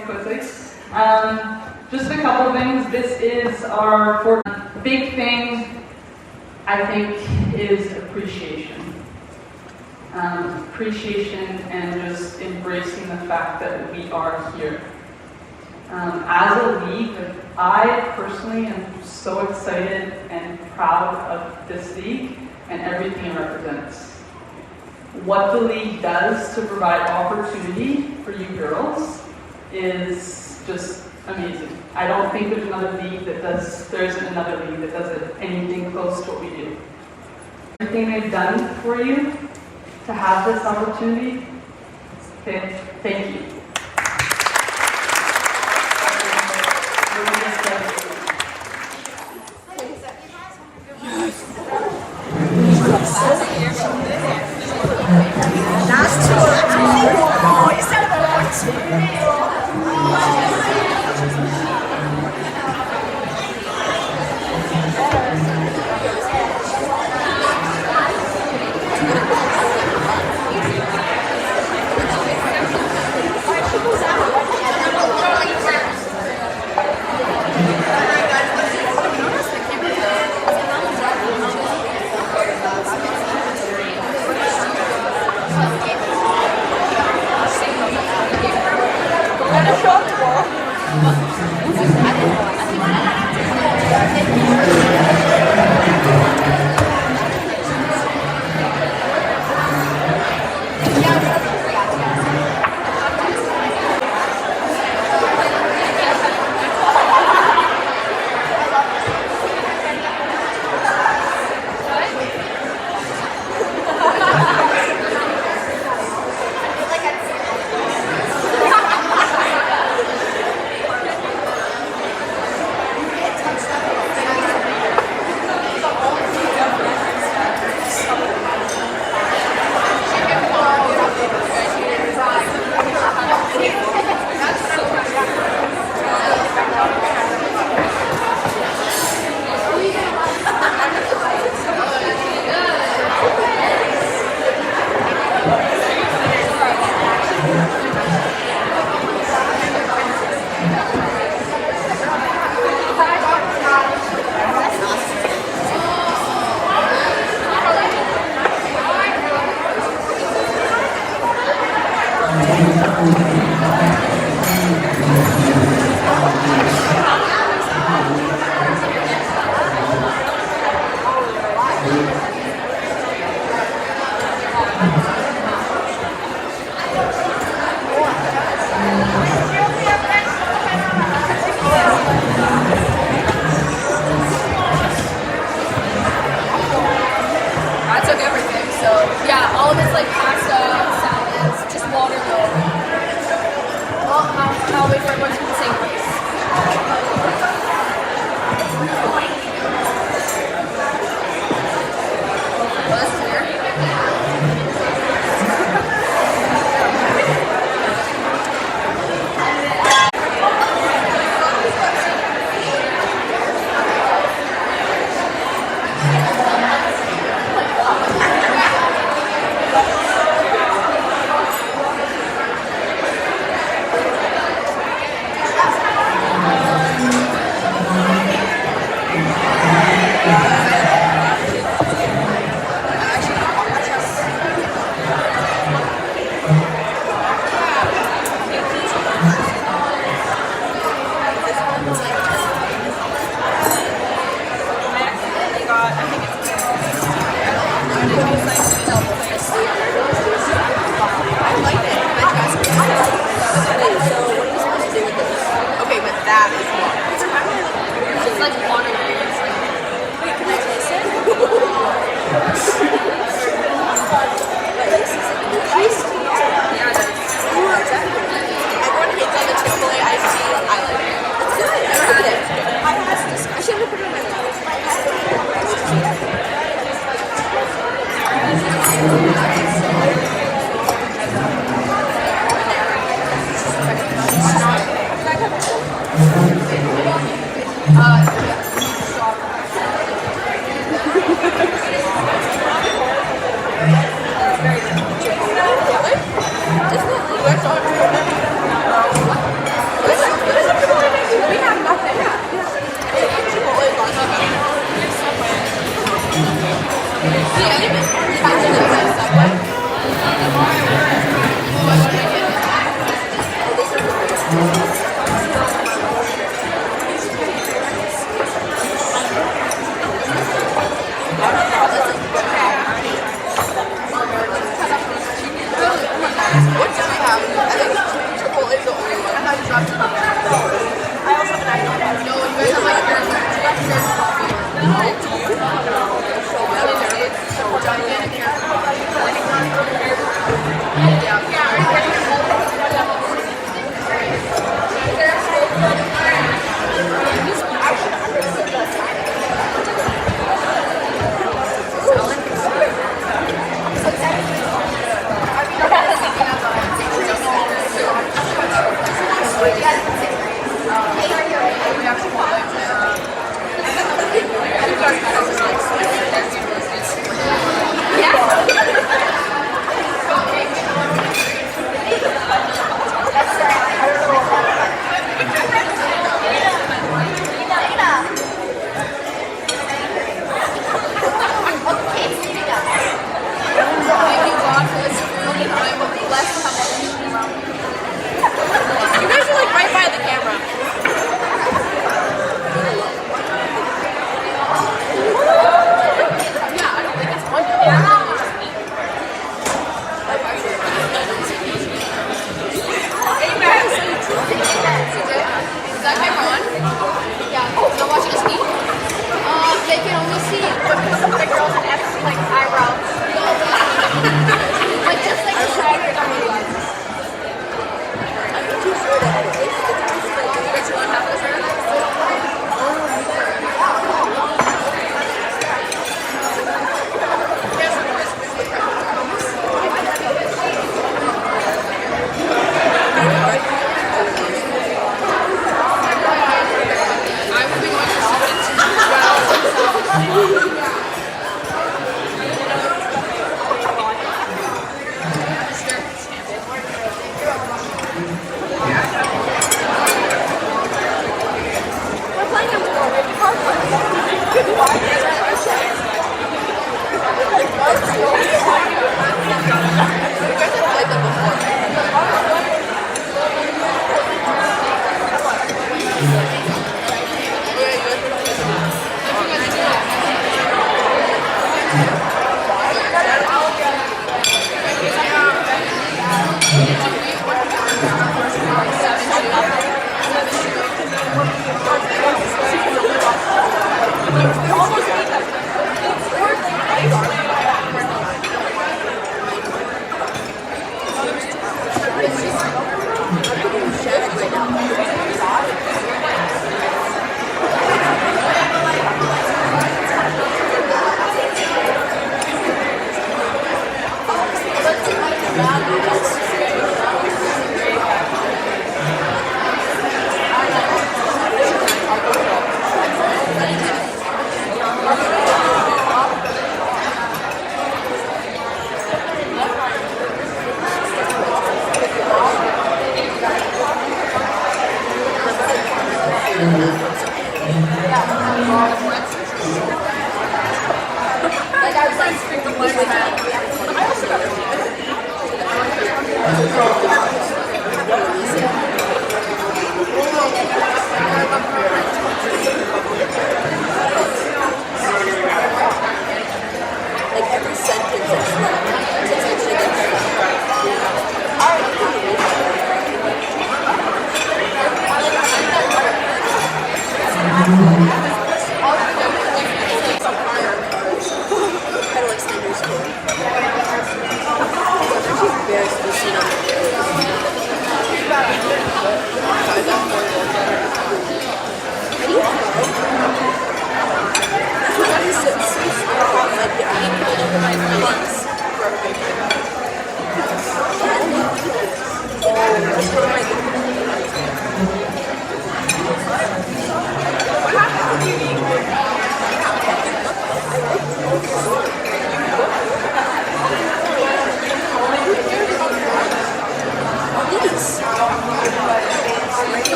things quickly. Just a couple things. This is our fourth big thing, I think, is appreciation. Appreciation and just embracing the fact that we are here. As a league, I personally am so excited and proud of this league and everything it represents. What the league does to provide opportunity for you girls is just amazing. I don't think there's another league that does, there isn't another league that does anything close to what we do. Everything they've done for you to have this opportunity, okay, thank you.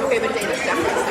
Okay, but Dana's definitely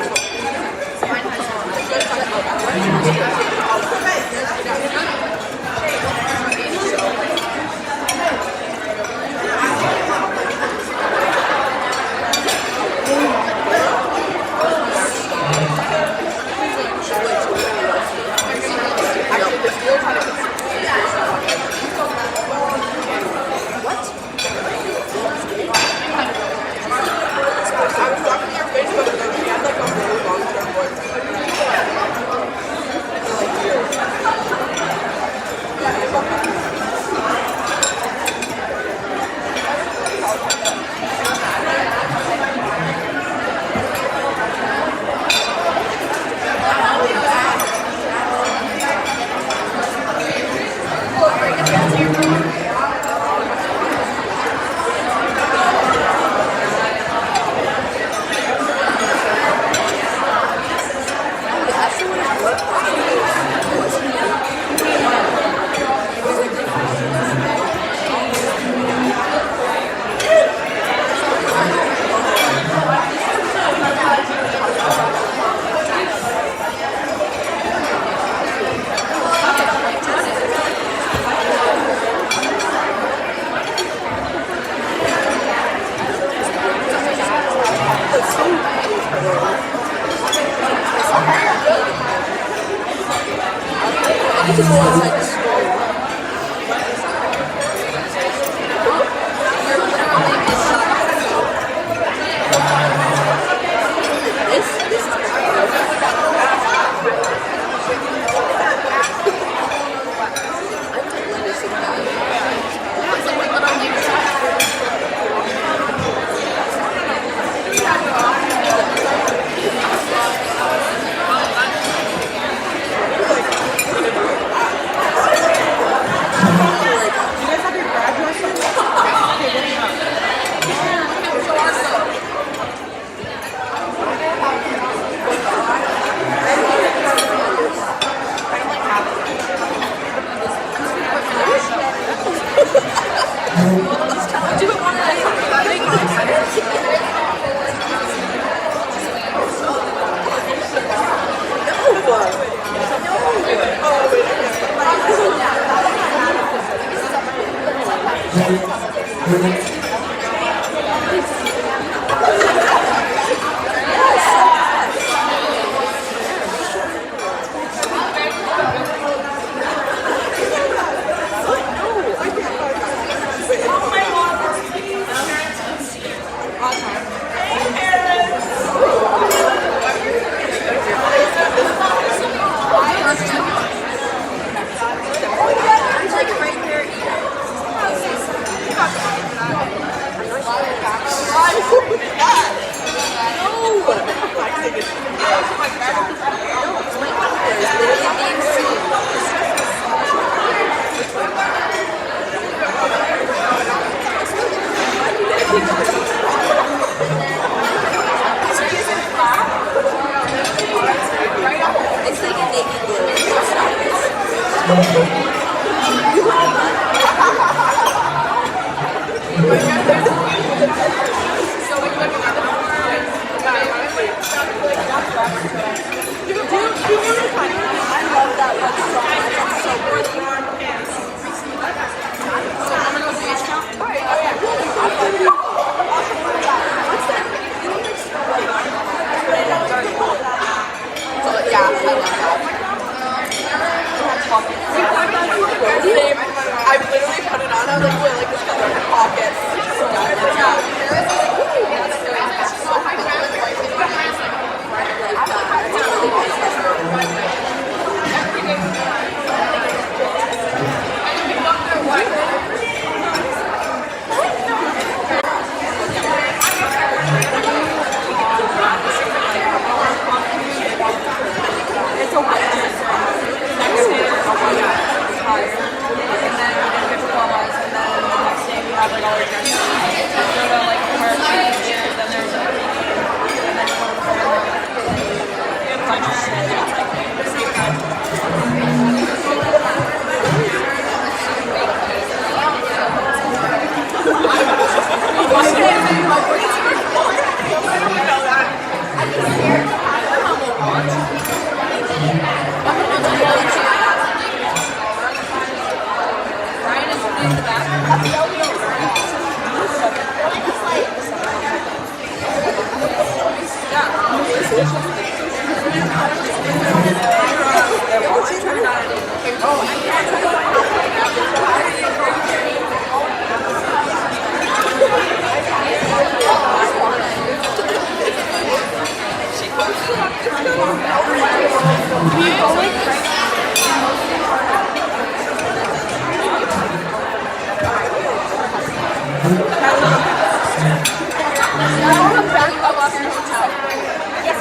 Yes,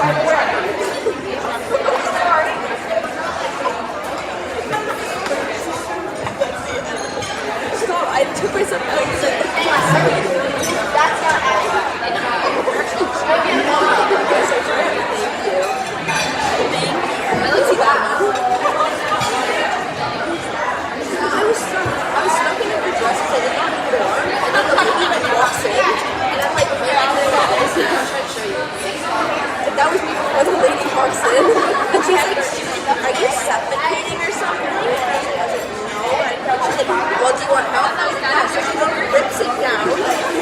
I'm aware. Stop, I took myself out of the That's not I was stuck in her dress because I did not put it on. And then the lady like walks in, and I'm like, where am I? I'm trying to show you. That was before the lady walks in, and she's like, are you suffocating or something? And I was like, no. And she's like, well, do you want help? And I was like, yeah. So she rips it down.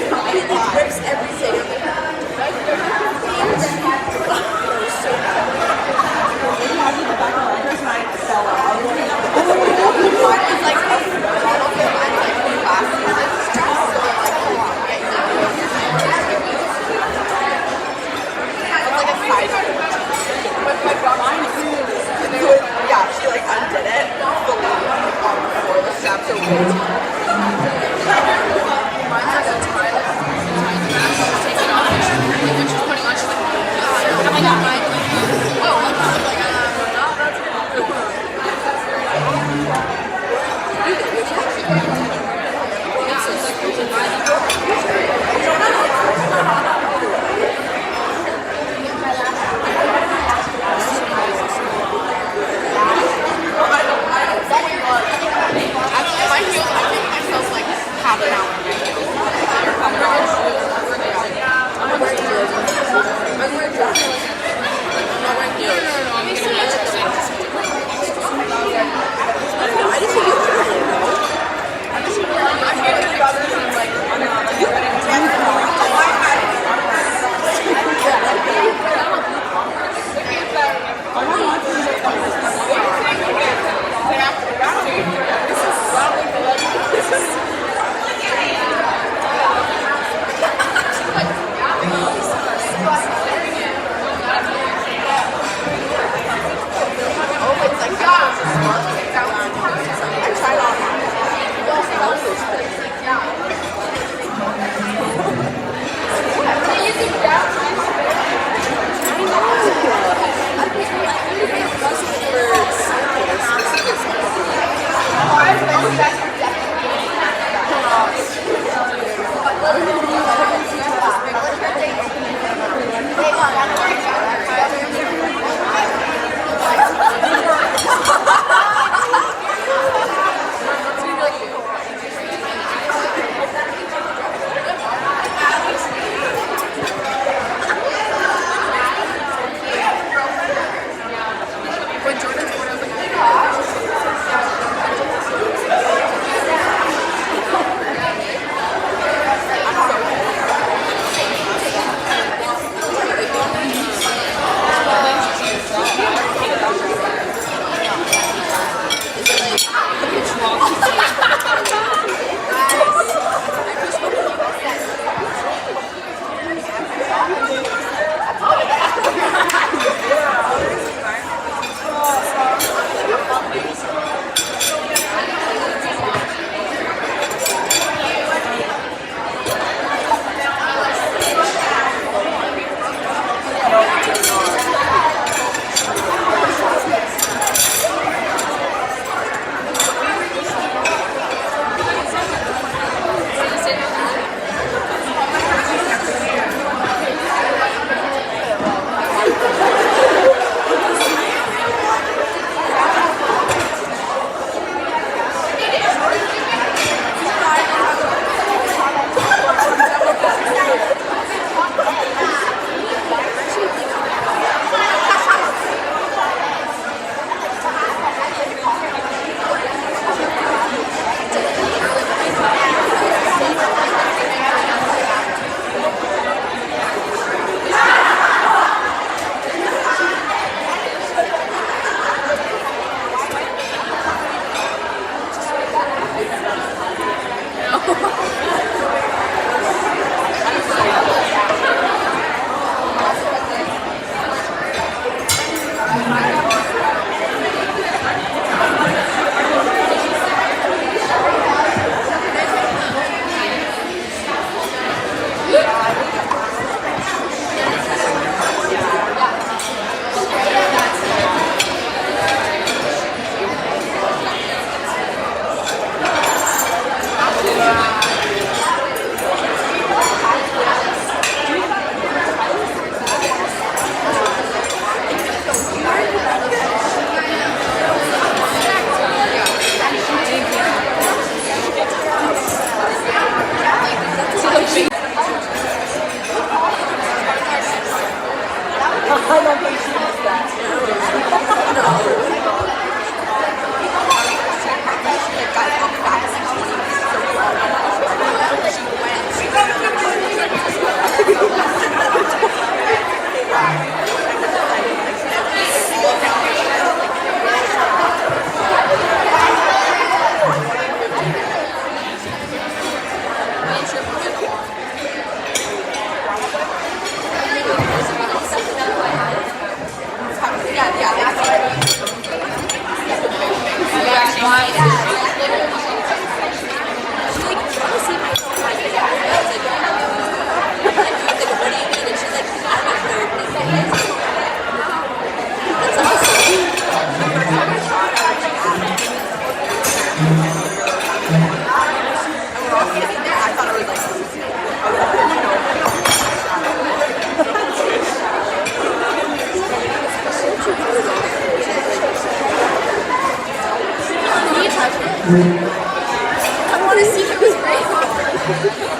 I want to see if it was great.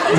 How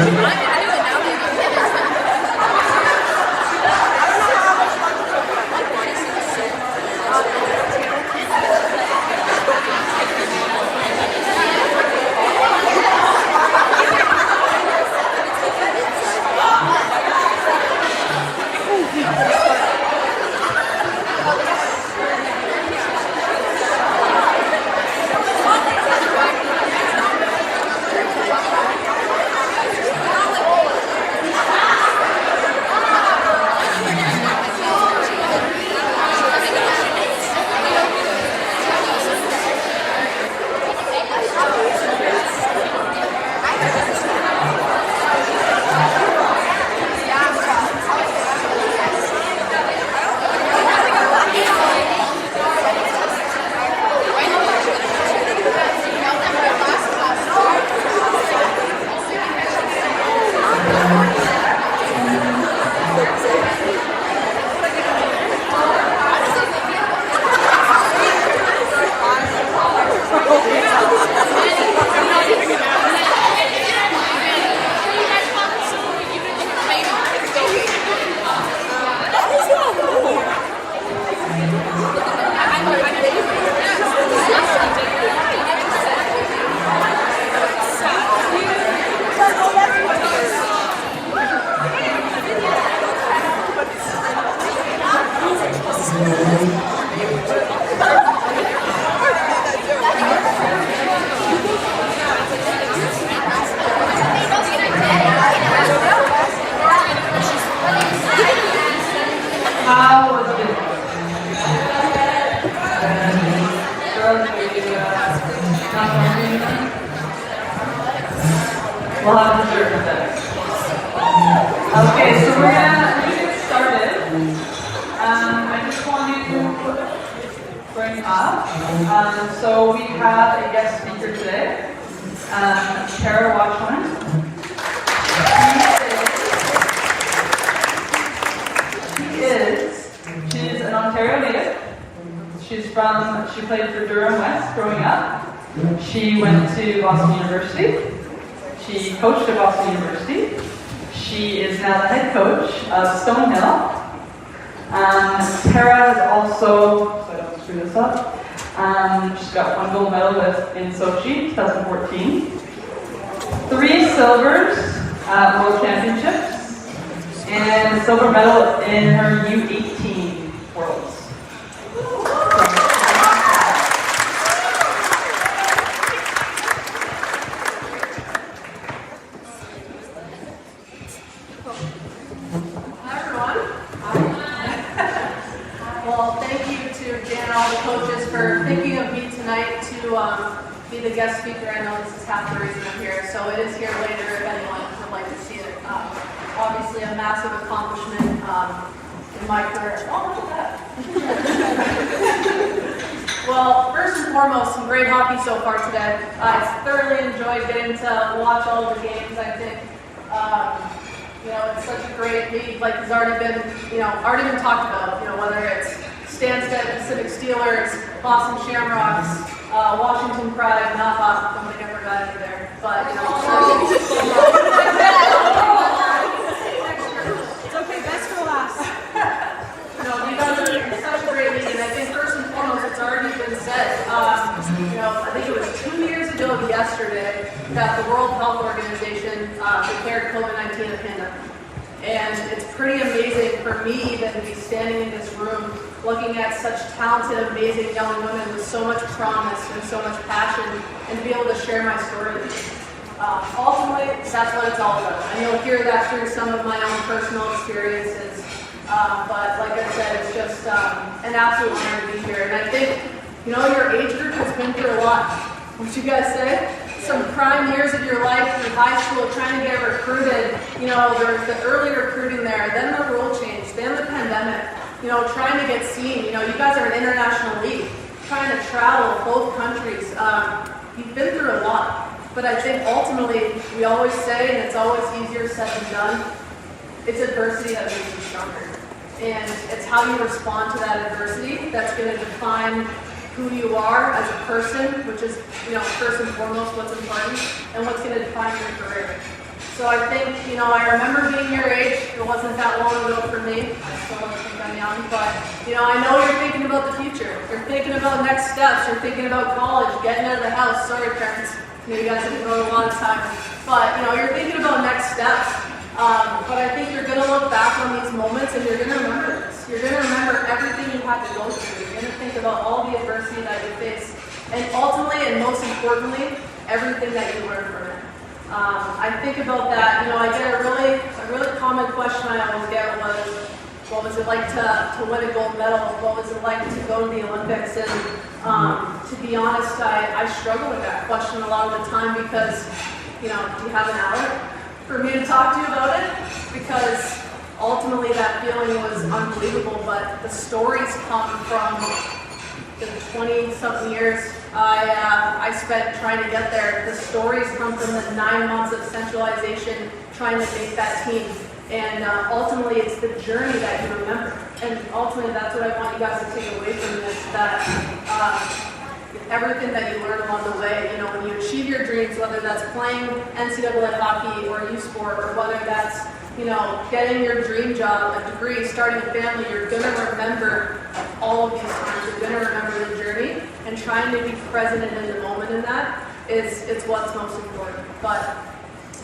was it? We'll have dessert with it. Okay, so we're gonna get started. I just wanted to bring up, so we have a guest speaker today, Tara Watchman. She's an Ontario native. She played for Durham West growing up. She went to Boston University. She coached at Boston University. She is now the head coach of Stonehill. Tara has also, so I don't screw this up, she's got 1 gold medal in Sochi 2014, 3 silvers at World Championships, and a silver medal in her U18 Worlds. Thinking of me tonight to be the guest speaker. I know this is half the reason I'm here, so it is here later if anyone would like to see it. Obviously a massive accomplishment in my career. Oh, look at that. Well, first and foremost, some great hockey so far today. I thoroughly enjoyed getting to watch all of the games. I think it's such a great league, like has already been talked about, whether it's Stansted, Pacific Steelers, Boston Shamrocks, Washington Pride, not don't think I forgot any there, but It's okay, best for last. you guys are such a great league, and I think first and foremost, it's already been said. I think it was 2 years ago yesterday that the World Health Organization declared COVID-19 a pandemic. And it's pretty amazing for me even to be standing in this room looking at such talented, amazing young women with so much promise and so much passion, and to be able to share my story with you. Ultimately, that's what it's all about. And you'll hear that through some of my own personal experiences. But like I said, it's just an absolute honor to be here. And I think, your age group has been through a lot. Would you guys say? Some prime years of your life through high school, trying to get recruited, there's the early recruiting there, then the rule change, then the pandemic, trying to get seen. You guys are an international league, trying to travel both countries. You've been through a lot, but I think ultimately, we always say, and it's always easier said than done, it's adversity that makes you stronger. And it's how you respond to that adversity that's going to define who you are as a person, which is, first and foremost what's important, and what's going to define your career. So I think, I remember being your age. It wasn't that long ago for me. I still don't think I'm young, but, I know you're thinking about the future. You're thinking about next steps. You're thinking about college, getting out of the house. Sorry, parents. You guys have grown a lot of time. But, you're thinking about next steps. But I think you're going to look back on these moments and you're going to remember this. You're going to remember everything you had to go through. You're going to think about all the adversity that you faced. And ultimately, and most importantly, everything that you learned from it. I think about that, I get a really common question I always get was, what was it like to win a gold medal? What was it like to go to the Olympics? And to be honest, I struggle with that question a lot of the time because, do you have an hour for me to talk to you about it? Because ultimately that feeling was unbelievable, but the stories come from the 20-something years I spent trying to get there. The stories come from the 9 months of centralization trying to make that team. And ultimately, it's the journey that you remember. And ultimately, that's what I want you guys to take away from this, that everything that you learn along the way, when you achieve your dreams, whether that's playing NCAA hockey or U Sport, or whether that's getting your dream job, a degree, starting a family, you're going to remember all of these times. You're going to remember the journey, and trying to be present and in the moment in that is what's most important. But,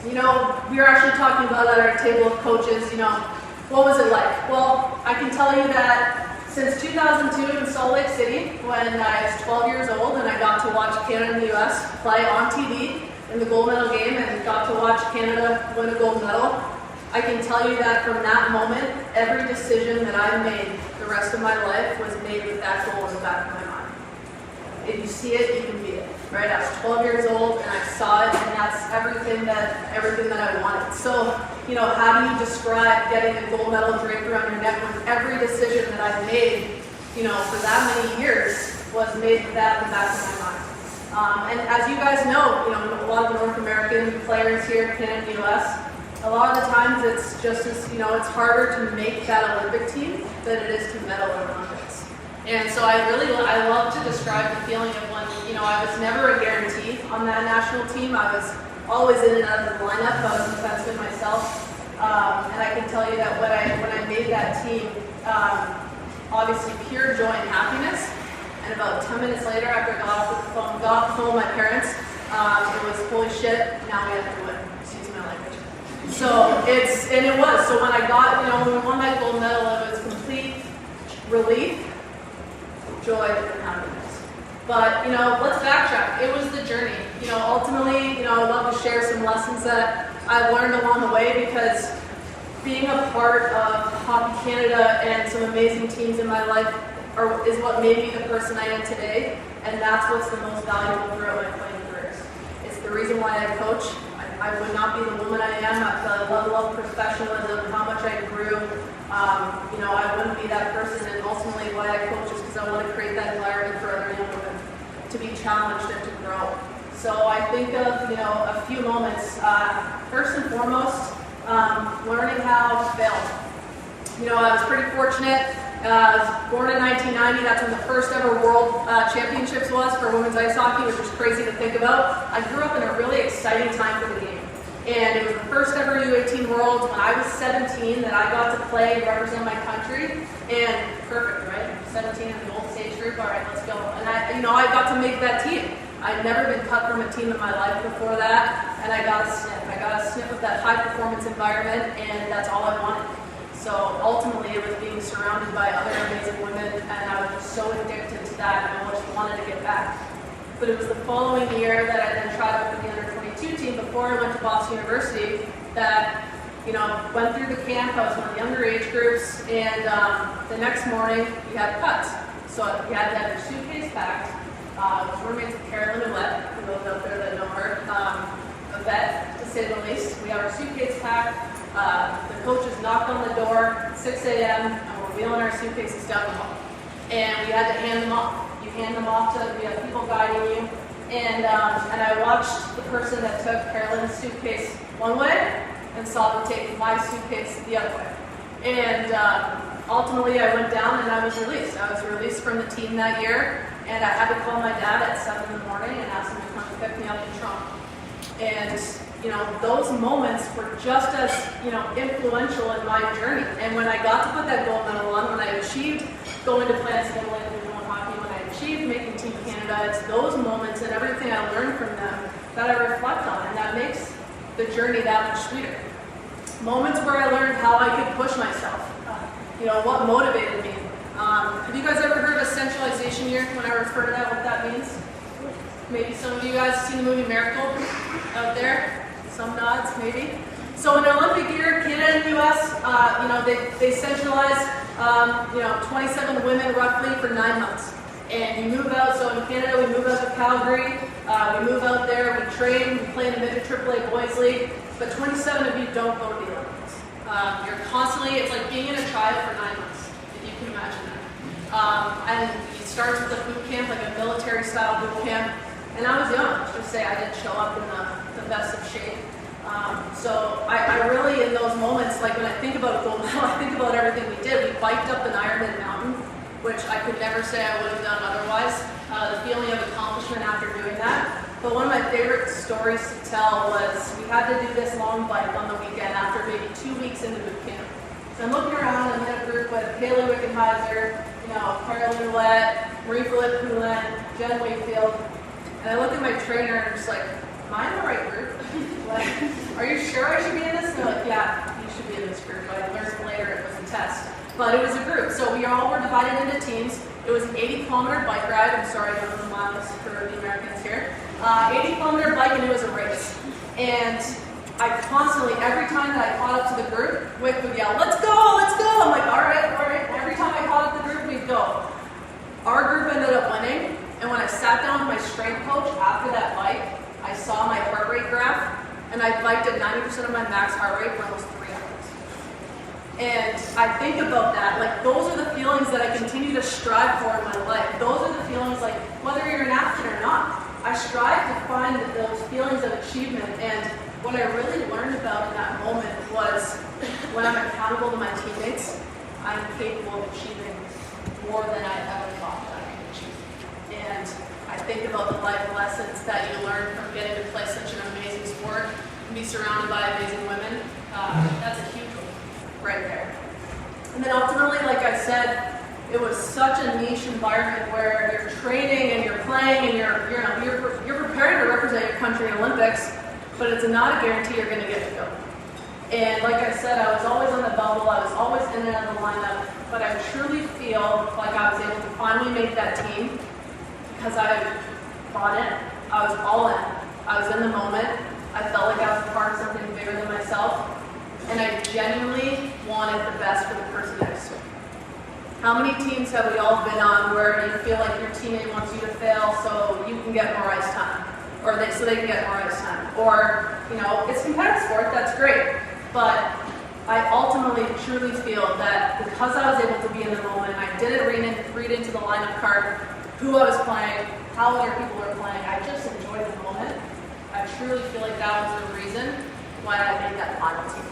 we were actually talking about at our table of coaches, what was it like? Well, I can tell you that since 2002 in Salt Lake City, when I was 12 years old and I got to watch Canada and the U.S. play on TV in the gold medal game and got to watch Canada win a gold medal, I can tell you that from that moment, every decision that I made the rest of my life was made with that goal in the back of my mind. If you see it, you can be it. Right? I was 12 years old and I saw it, and that's everything that I wanted. So, how do you describe getting a gold medal draped around your neck when every decision that I made, for that many years was made with that in the back of my mind? And as you guys know, a lot of the North American players here, Canada and US, a lot of the times it's just as, it's harder to make that Olympic team than it is to medal in Olympics. And so I love to describe the feeling of when, I was never a guarantee on that national team. I was always in and out of the lineup. I was a defenseman myself. And I can tell you that when I made that team, obviously pure joy and happiness. And about 10 minutes later, after I got off the phone with my parents, it was, holy shit, now we have to win. Excuse my language. So it was. So when I got, when we won that gold medal, it was complete relief, joy, and happiness. But, let's backtrack. It was the journey. Ultimately, I'd love to share some lessons that I learned along the way, because being a part of Hockey Canada and some amazing teams in my life is what made me the person I am today, and that's what's the most valuable throughout my playing careers. It's the reason why I coach. I would not be the woman I am at the level of professionalism, how much I grew. I wouldn't be that person, and ultimately why I coach is because I want to create that environment for other young women to be challenged and to grow. So I think of, a few moments. First and foremost, learning how to fail. I was pretty fortunate. I was born in 1990. That's when the first ever World Championships was for women's ice hockey, which is crazy to think about. I grew up in a really exciting time for the game. And it was the first ever U18 Worlds when I was 17 that I got to play and represent my country. And perfect, right? 17 in the old stage group. All right, let's go. And I got to make that team. I'd never been cut from a team in my life before that, and I got a sniff. I got a sniff of that high performance environment, and that's all I wanted. So ultimately, it was being surrounded by other amazing women, and I was just so addicted to that, and I just wanted to get back. But it was the following year that I then tried out for the under-22 team before I went to Boston University that, went through the camp. I was one of the younger age groups, and the next morning we had cuts. So we had to have your suitcase packed. I was roommates with Carolyn Ouellette, for those out there that know her, a vet, to say the least. We have our suitcase packed. The coaches knocked on the door at 6 a.m. and we're wheeling our suitcases down the hall. And we had to hand them off. You hand them off to, we have people guiding you. And I watched the person that took Carolyn's suitcase one way and saw them take my suitcase the other way. And ultimately I went down and I was released. I was released from the team that year, and I had to call my dad at 7 in the morning and ask him to come pick me up in Toronto. And, those moments were just as, influential in my journey. And when I got to put that gold medal on, when I achieved going to play NCAA Division I hockey, when I achieved making Team Canada, it's those moments and everything I learned from them that I reflect on, and that makes the journey that much sweeter. Moments where I learned how I could push myself, what motivated me. Have you guys ever heard of essentialization year? When I refer to that, what that means? Maybe some of you guys have seen the movie Miracle out there. Some nods, maybe. So in an Olympic year, Canada and US, they centralize, 27 women roughly for 9 months. And you move out, so in Canada, we move out to Calgary, we move out there, we train, we play in the Midget AAA Boys League, but 27 of you don't go to the Olympics. You're constantly, it's like being in a tribe for 9 months, if you can imagine that. And it starts with a boot camp, like a military-style boot camp. And I was young, let's just say I didn't show up in the best of shape. So I really, in those moments, like when I think about gold medal, I think about everything we did. We biked up an Ironman mountain, which I could never say I would have done otherwise. The feeling of accomplishment after doing that. But one of my favorite stories to tell was we had to do this long bike on the weekend after maybe 2 weeks into boot camp. So I'm looking around, I'm in a group with Haley Wickenheiser, Caroline Ouellette, Marie-Philippe Poulin, Jen Wakefield. And I look at my trainer and I'm just like, am I in the right group? Like, are you sure I should be in this? And they're like, yeah, you should be in this group. But I learned later it was a test. But it was a group. So we all were divided into teams. It was an 80-kilometer bike ride. I'm sorry, I don't know the miles for the Americans here. 80-kilometer bike, and it was a race. And I constantly, every time that I caught up to the group, Wick would yell, let's go, let's go. I'm like, all right. Every time I caught up to the group, we'd go. Our group ended up winning. And when I sat down with my strength coach after that bike, I saw my heart rate graph, and I biked at 90% of my max heart rate for almost 3 hours. And I think about that, like those are the feelings that I continue to strive for in my life. Those are the feelings, like whether you're an athlete or not, I strive to find those feelings of achievement. And what I really learned about in that moment was when I'm accountable to my teammates, I'm capable of achieving more than I ever thought that I could achieve. And I think about the life lessons that you learn from getting to play such an amazing sport and be surrounded by amazing women. That's a huge one right there. And then ultimately, like I said, it was such a niche environment where you're training and you're playing and you're prepared to represent your country in Olympics, but it's not a guarantee you're going to get to go. And like I said, I was always on the bubble, I was always in and out of the lineup, but I truly feel like I was able to finally make that team because I bought in. I was all in. I was in the moment. I felt like I was part of something bigger than myself. And I genuinely wanted the best for the person next to me. How many teams have we all been on where you feel like your teammate wants you to fail so you can get more ice time? Or so they can get more ice time? Or, it's competitive sport, that's great. But I ultimately truly feel that because I was able to be in the moment, I didn't read into the lineup card who I was playing, how other people were playing. I just enjoyed the moment. I truly feel like that was the reason why I made that final team.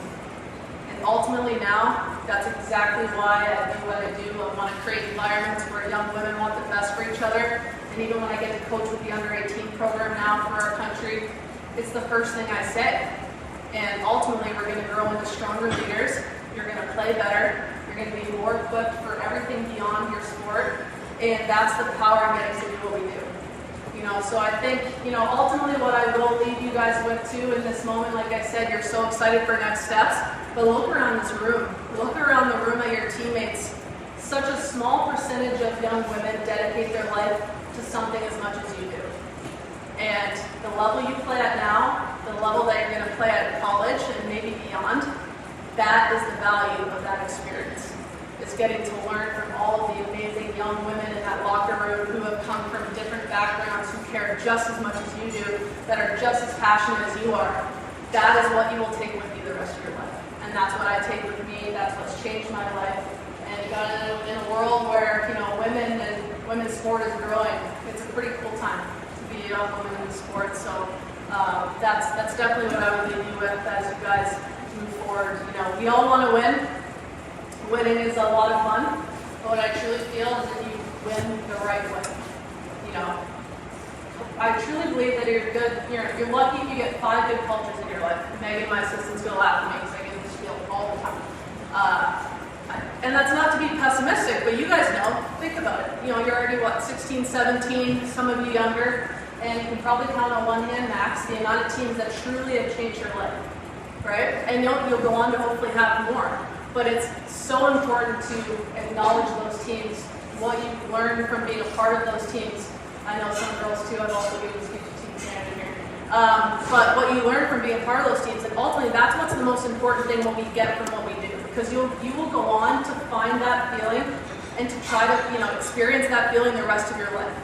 And ultimately now, that's exactly why I do what I do. I want to create environments where young women want the best for each other. And even when I get to coach with the under-18 program now for our country, it's the first thing I say. And ultimately, we're going to grow into stronger leaders. You're going to play better. You're going to be more equipped for everything beyond your sport. And that's the power in getting to do what we do. So I think, ultimately what I will leave you guys with too in this moment, like I said, you're so excited for next steps, but look around this room. Look around the room at your teammates. Such a small percentage of young women dedicate their life to something as much as you do. And the level you play at now, the level that you're going to play at college and maybe beyond, that is the value of that experience. It's getting to learn from all of the amazing young women in that locker room who have come from different backgrounds, who care just as much as you do, that are just as passionate as you are. That is what you will take with you the rest of your life. And that's what I take with me. That's what's changed my life. And in a world where, women and women's sport is growing, it's a pretty cool time to be a young woman in the sport. So that's definitely what I would leave you with as you guys move forward. We all want to win. Winning is a lot of fun, but what I truly feel is if you win the right way. I truly believe that you're lucky if you get 5 good cultures in your life. Megan, my assistant's gonna laugh at me because I get this feel all the time. And that's not to be pessimistic, but you guys know, think about it. You know, you're already, what, 16, 17, some of you younger, and you can probably count on one hand max the amount of teams that truly have changed your life, right? And you'll go on to hopefully have more. But it's so important to acknowledge those teams, what you've learned from being a part of those teams. I know some girls too, I've also been a team manager here. But what you learn from being a part of those teams, and ultimately that's what's the most important thing what we get from what we do. Because you will go on to find that feeling and to try to experience that feeling the rest of your life.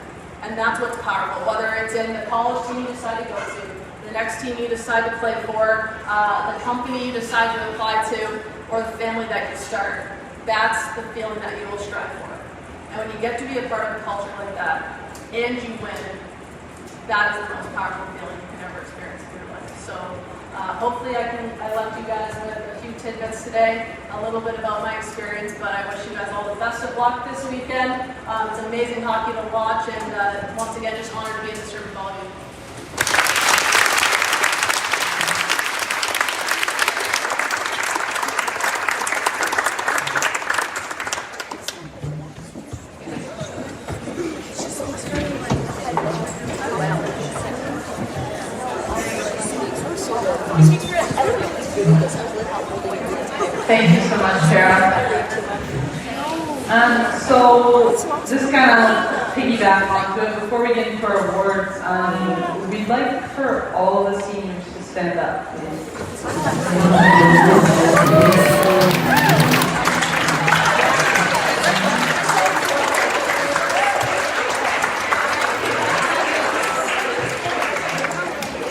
And that's what's powerful, whether it's in the college team you decide to go to, the next team you decide to play for, the company you decide to apply to, or the family that you start. That's the feeling that you will strive for. And when you get to be a part of a culture like that, and you win, that is the most powerful feeling you can ever experience in your life. So hopefully I left you guys with a few tidbits today, a little bit about my experience, but I wish you guys all the best of luck this weekend. It's amazing hockey to watch, and once again, just honored to be in this room with all of you. Thank you so much, Sarah. So just kind of piggyback onto it, before we get into our awards, we'd like for all the seniors to stand up, please.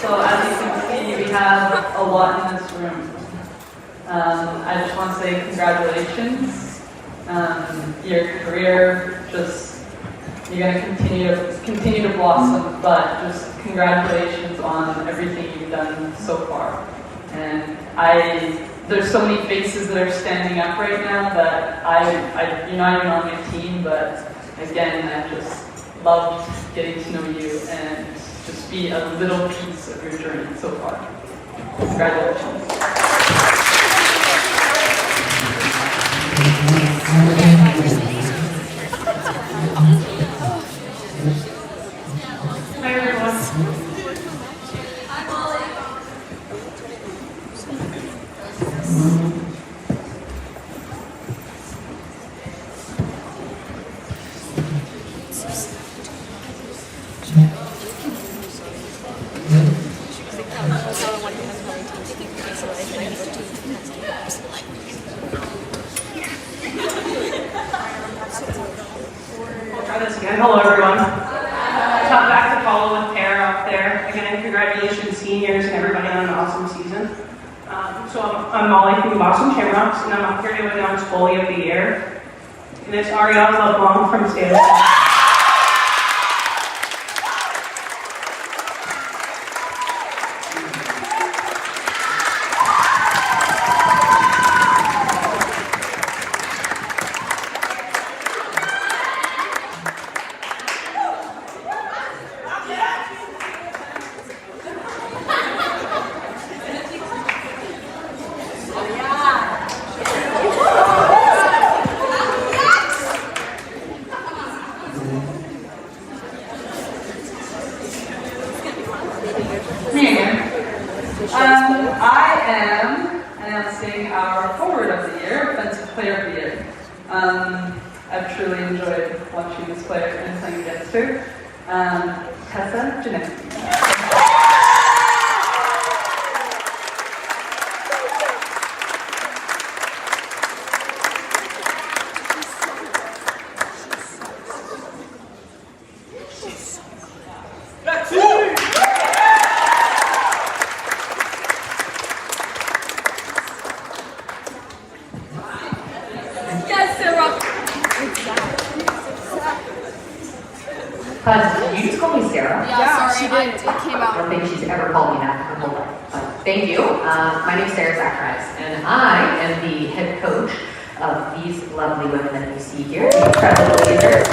So as you can see, we have a lot in this room. I just want to say congratulations. Your career, you're going to continue to blossom, but just congratulations on everything you've done so far. And there's so many faces that are standing up right now that you're not even on my team, but again, I just loved getting to know you and just be a little piece of your journey so far. Congratulations. Hi everyone. Hi, Molly. We'll try this again. Hello everyone. Tough act to follow with Tara up there. Again, congratulations seniors and everybody on an awesome season. So I'm Molly from the Boston Shamrocks, and I'm up here to announce goalie of the year. And it's Ariel LeBlanc from Stanley. Me again. I am announcing our forward of the year, offensive player of the year. I've truly enjoyed watching this player and playing against her. Tessa Janeski. Did you just call me Sarah? Yeah, sorry, it came I out. don't think she's ever called me that her whole life. Thank you. My name is Sarah Zacharias, and I am the head coach of these lovely women that you see here, the incredible leaders.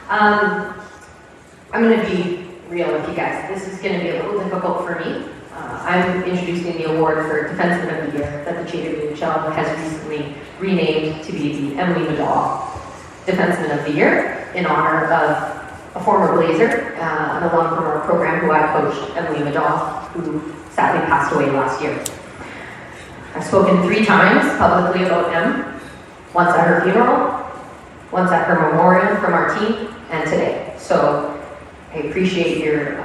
I I'm going to be real with you guys. This is going to be a little difficult for me. I'm introducing the award for Defenseman of the Year that the JWHL has recently renamed to be the Emily Madaw Defenseman of the Year in honor of a former Blazer and a long from our program who I coached, Emily Madaw, who sadly passed away last year. I've spoken 3 times publicly about Em, once at her funeral, once at her memorial from our team, and today. So I appreciate your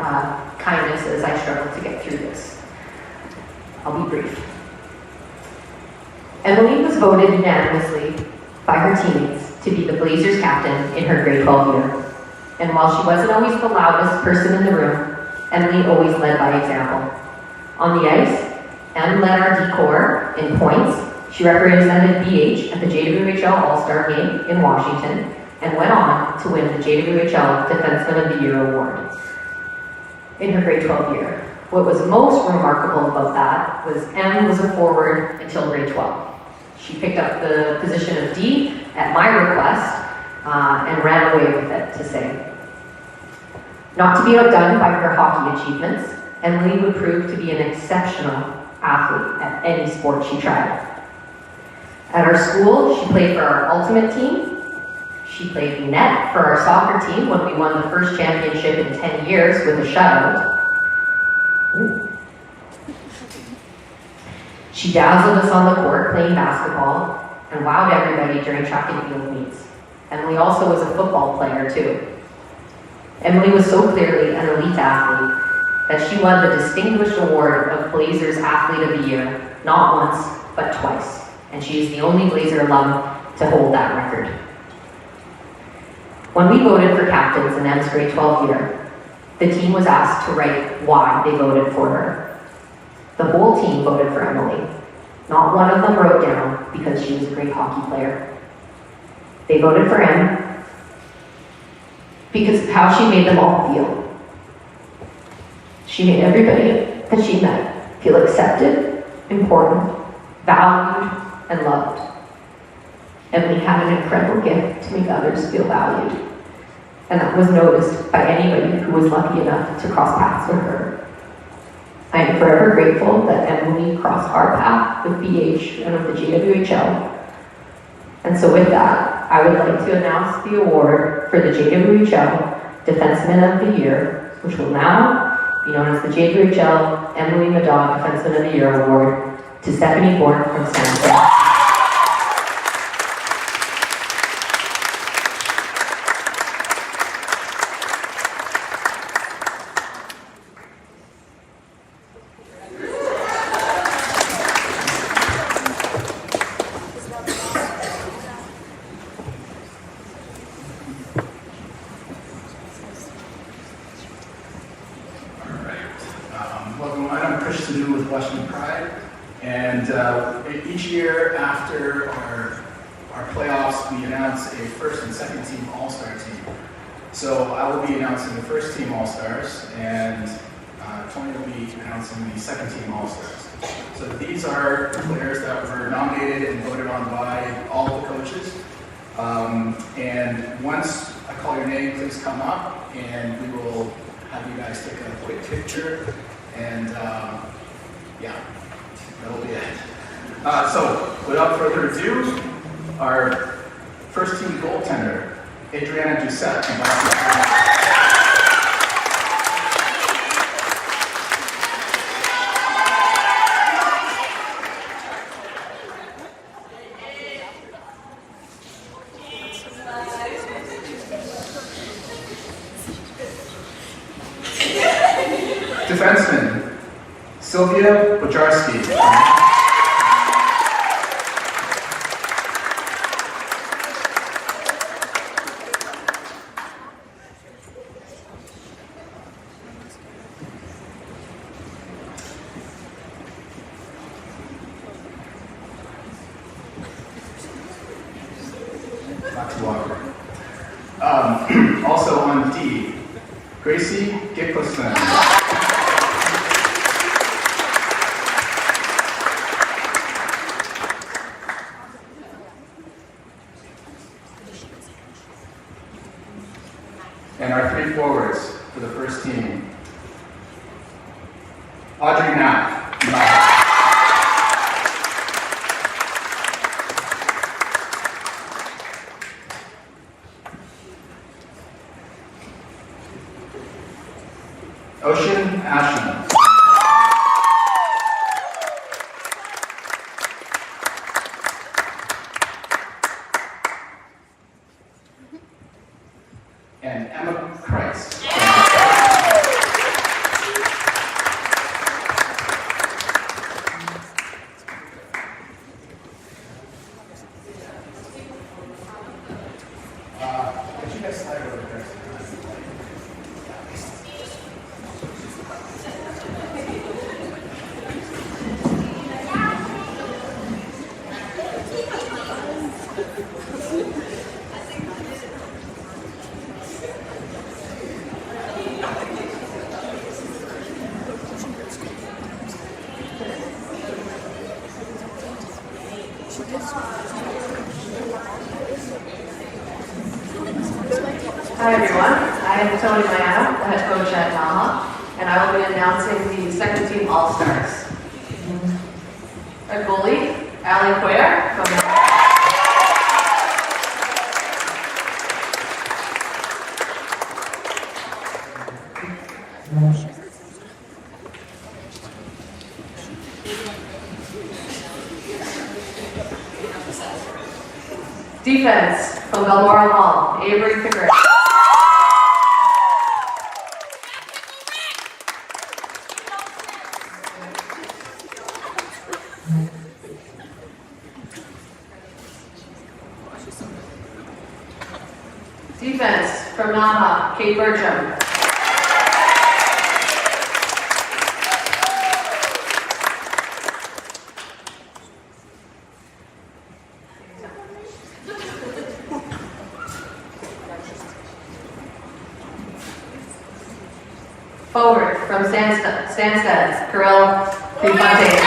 kindness as I struggle to get through this. I'll be brief. Emily was voted unanimously by her teammates to be the Blazers captain in her grade 12 year. And while she wasn't always the loudest person in the room, Emily always led by example. On the ice, Em led our D-Corps in points. She represented BH at the JWHL All-Star Game in Washington and went on to win the JWHL Defenseman of the Year award in her grade 12 year. What was most remarkable about that was Em was a forward until grade 12. She picked up the position of D at my request and ran away with it, to say. Not to be outdone by her hockey achievements, Emily would prove to be an exceptional athlete at any sport she tried. At our school, she played for our ultimate team. She played net for our soccer team when we won the first championship in 10 years with a shutout. Ooh. She dazzled us on the court playing basketball and wowed everybody during track and field meets. Emily also was a football player too. Emily was so clearly an elite athlete that she won the distinguished award of Blazers Athlete of the Year, not once, but twice. And she is the only Blazer alum to hold that record. When we voted for captains in Em's grade 12 year, the team was asked to write why they voted for her. The whole team voted for Emily. Not one of them wrote down because she was a great hockey player. They voted for Em because of how she made them all feel. She made everybody that she met feel accepted, important, valued, and loved. Emily had an incredible gift to make others feel valued, and that was noticed by anybody who was lucky enough to cross paths with her. I am forever grateful that Emily crossed our path with BH and with the JWHL. And so with that, I would like to announce the award for the JWHL Defenseman of the Year, which will now be known as the JWHL Emily Madaw Defenseman of the Year Award to Stephanie Bourne from Stanford. Each year after our playoffs, we announce a first and second team all-star team. So I will be announcing the first team all-stars, and Tony will be announcing the second team all-stars. So these are players that were nominated and voted on by all the coaches. And once I call your name, please come up, and we will have you guys take a quick picture. And yeah, that'll be it. So, without further ado, our first team goaltender, Adriana Doucette from Banquet. Defenseman, Sylvia Bojarski. Also on D, Gracie Gickelson. And our three forwards, Audrey Knapp. Ocean Ashton. And Emma Christ. Would you guys slide over there? Hi everyone, I am Tony Mayano, the head coach at Naha, and I will be announcing the second team All-Stars. Our goalie, Ali Cuellar from defense from Balmoral Hall, Avery Pickering. Defense from Naha, Kate Bertram. Forward from Stansted, Kirill Prefontaine.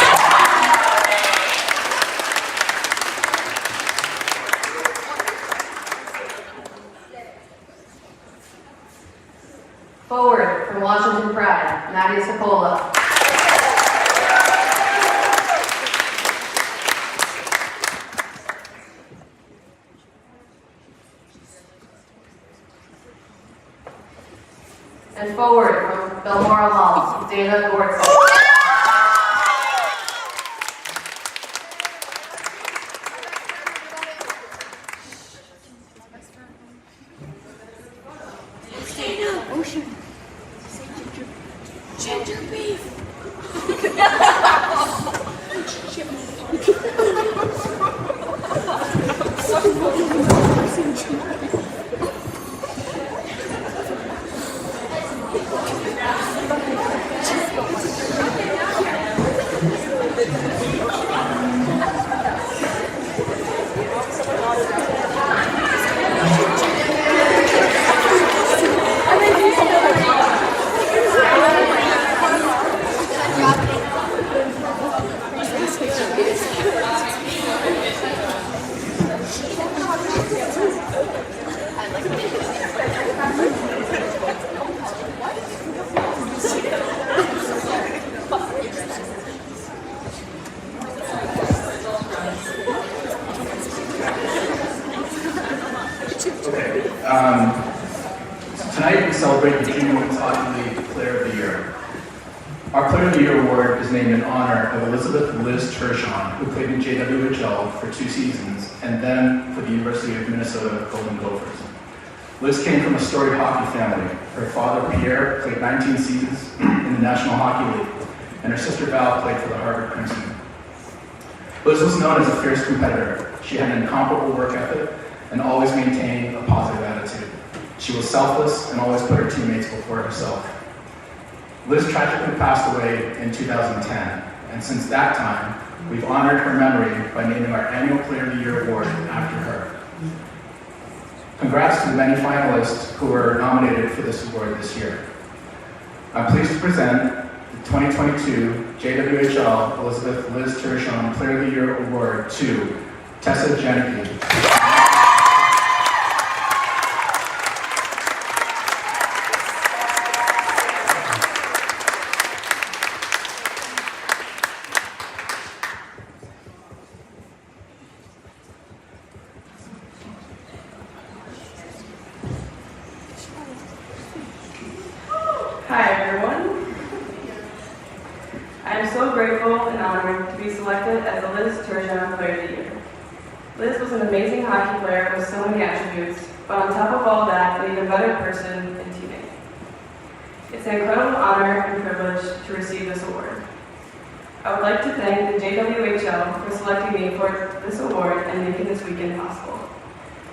Forward from Washington Pride, Nadia Sokola. And forward from Balmoral Hall, Dana Gordon. Ginger beef. Tonight we celebrate the Junior Women's Hockey League Player of the Year. Our Player of the Year award is named in honor of Elizabeth Liz Tershon, who played in JWHL for 2 seasons, and then for the University of Minnesota Golden Gophers. Liz came from a storied hockey family. Her father, Pierre, played 19 seasons in the National Hockey League, and her sister Val played for the Harvard Crimson. Liz was known as a fierce competitor. She had an incomparable work ethic and always maintained a positive attitude. She was selfless and always put her teammates before herself. Liz tragically passed away in 2010, and since that time, we've honored her memory by naming our annual Player of the Year award after her. Congrats to the many finalists who were nominated for this award this year. I'm pleased to present the 2022 JWHL Elizabeth Liz Tershon Player of the Year Award to Tessa Janicki. I am so grateful and honored to be selected as the Liz Turgeon Player of the Year. Liz was an amazing hockey player with so many attributes, but on top of all that, an even better person and teammate. It's an incredible honor and privilege to receive this award. I would like to thank the JWHL for selecting me for this award and making this weekend possible,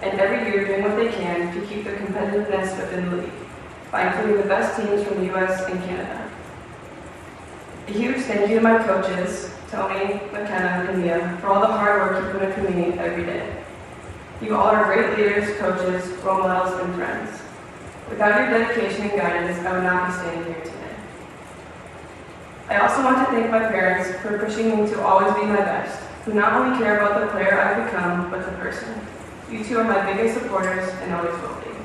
and every year doing what they can to keep the competitiveness within the league, by including the best teams from the US and Canada. A huge thank you to my coaches, Tony, McKenna, and Mia, for all the hard work you put into me every day. You all are great leaders, coaches, role models, and friends. Without your dedication and guidance, I would not be standing here today. I also want to thank my parents for pushing me to always be my best, who not only care about the player I've become, but the person. You two are my biggest supporters and always will be.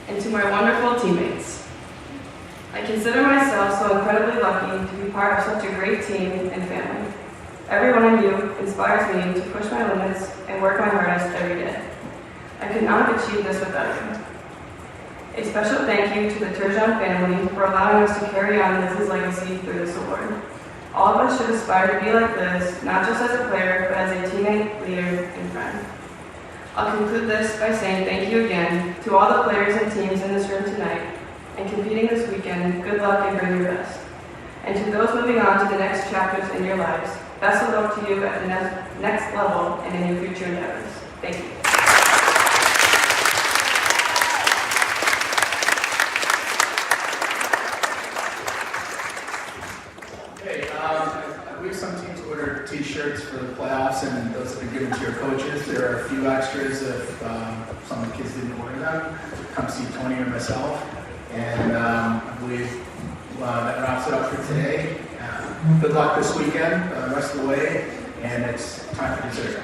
And to my wonderful teammates, I consider myself so incredibly lucky to be part of such a great team and family. Every one of you inspires me to push my limits and work my hardest every day. I could not have achieved this without you. A special thank you to the Turgeon family for allowing us to carry on Liz's legacy through this award. All of us should aspire to be like Liz, not just as a player, but as a teammate, leader, and friend. I'll conclude this by saying thank you again to all the players and teams in this room tonight and competing this weekend. Good luck and bring your best. And to those moving on to the next chapters in your lives, best of luck to you at the next level and in your future endeavors. Thank you. We have some teams ordered t-shirts for the playoffs, and those have been given to your coaches. There are a few extras if some of the kids didn't order them. Come see Tony or myself. And I believe that wraps it up for today. Good luck this weekend, the rest of the way, and it's time for dessert.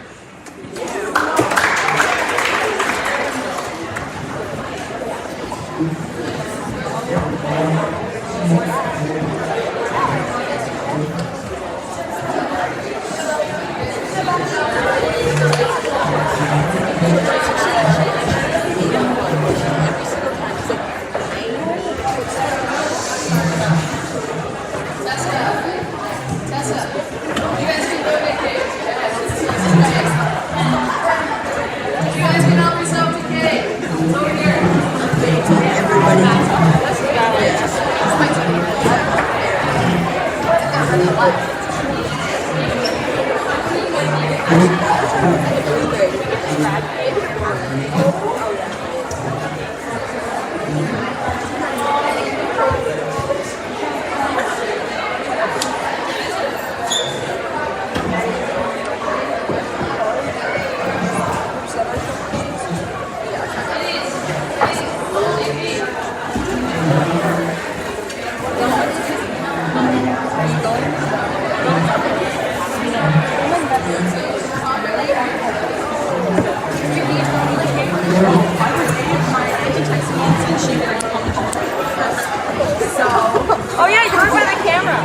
Oh yeah, you're by the camera.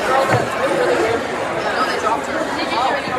girl that's really weird. No, they dropped her. Did you hear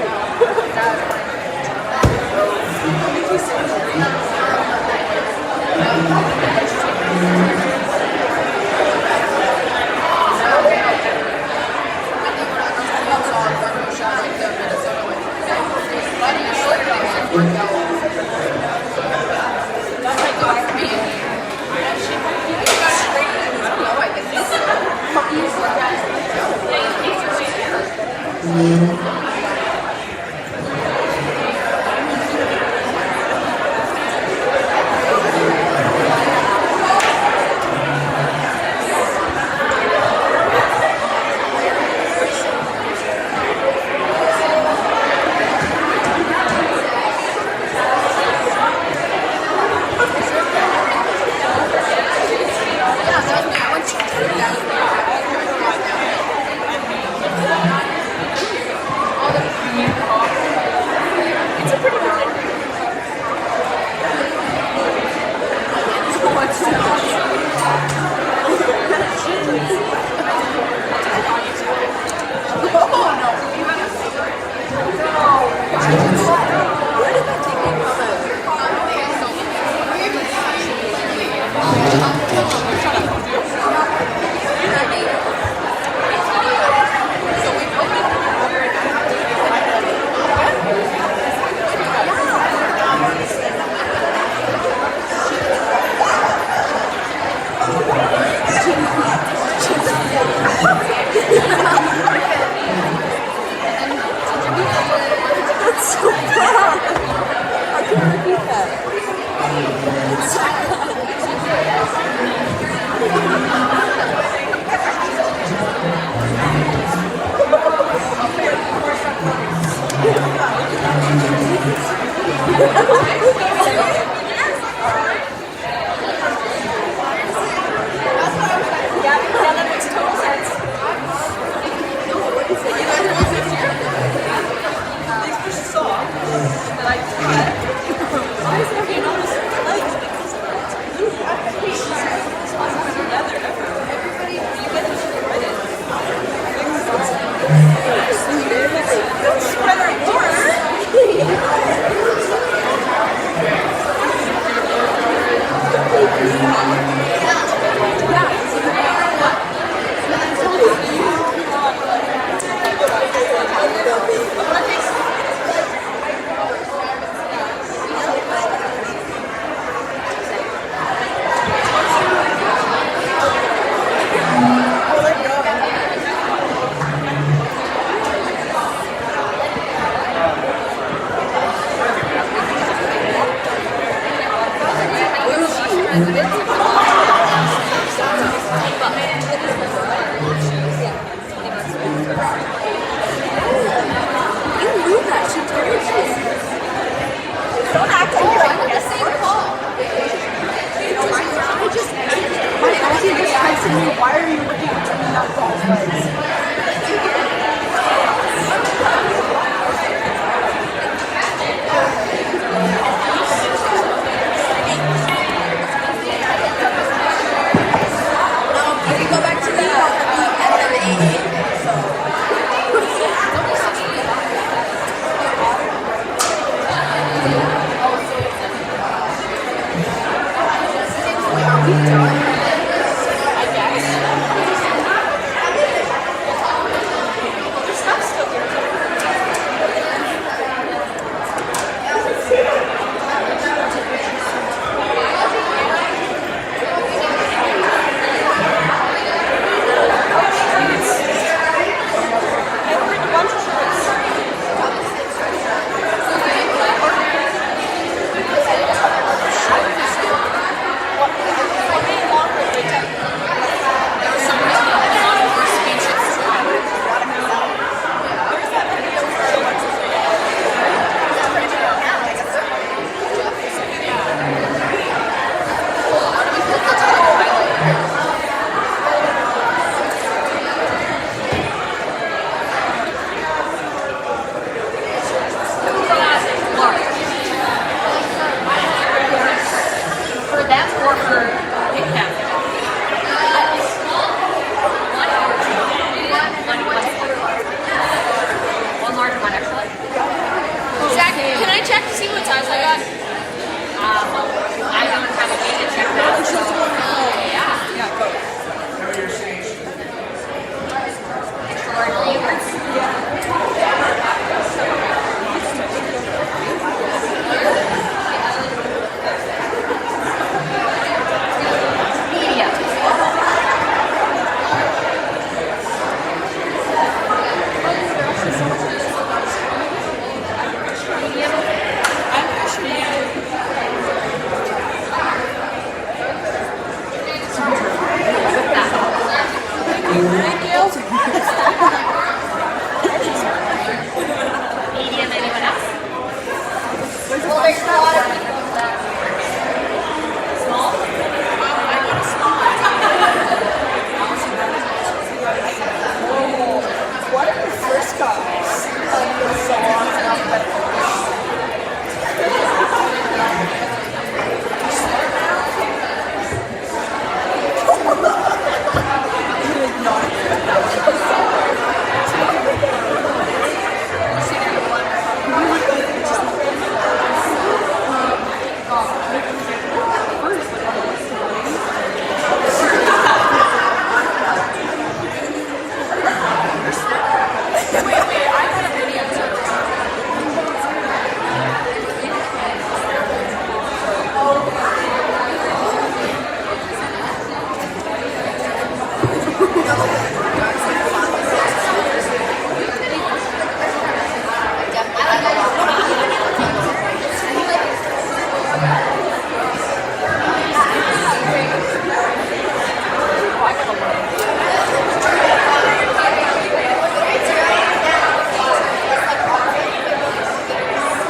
Why are you looking at me that false lights? If you go back to the I